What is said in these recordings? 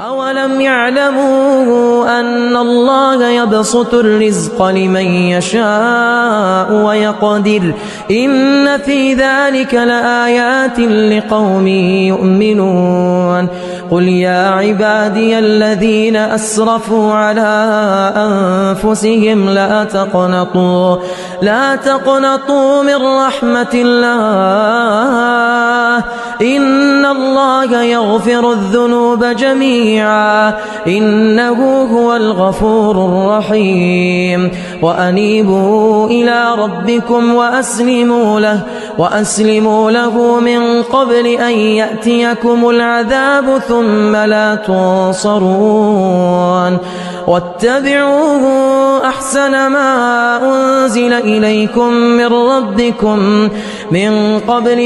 أولم يعلموا أن الله يبسط الرزق لمن يشاء ويقدر إن في ذلك لآيات لقوم يؤمنون قل يا عبادي الذين أسرفوا على أنفسهم لا تقنطوا من رحمة الله إن الله يغفر الذنوب جميعا إنه هو الغفور الرحيم وأنيبوا إلى ربكم وأسلموا له من قبل أن يأتيكم العذاب ثم لا تنصرون واتبعوه أحسن ما أنزل إليكم من ربكم من قبل أن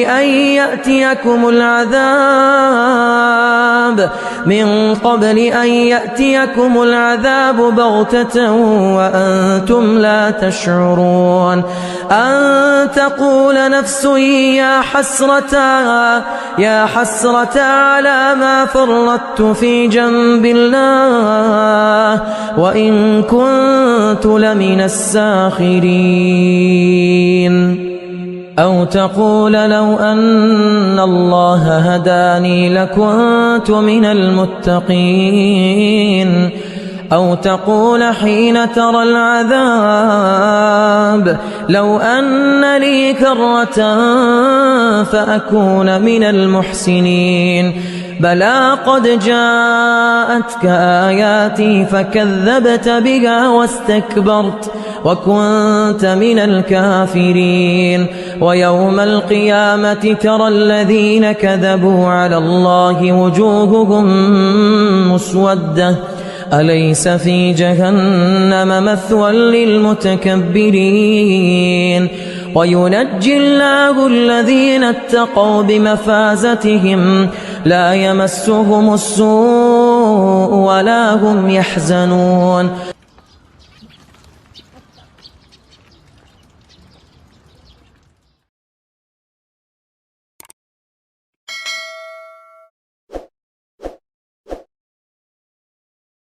يأتيكم العذاب بغتة وأنتم لا تشعرون أن تقول نفس يا حسرة على ما فرطت في جنب الله وإن كنت لمن الساخرين أو تقول لو أن الله هداني لكنت من المتقين أو تقول حين ترى العذاب لو أن لي كرة فأكون من المحسنين بلى قد جاءتك آياتي فكذبت بها واستكبرت وكنت من الكافرين ويوم القيامة ترى الذين كذبوا على الله وجوههم مسودة أليس في جهنم مثوى للمتكبرين وينجي الله الذين اتقوا بمفازتهم لا يمسهم السوء ولا هم يحزنون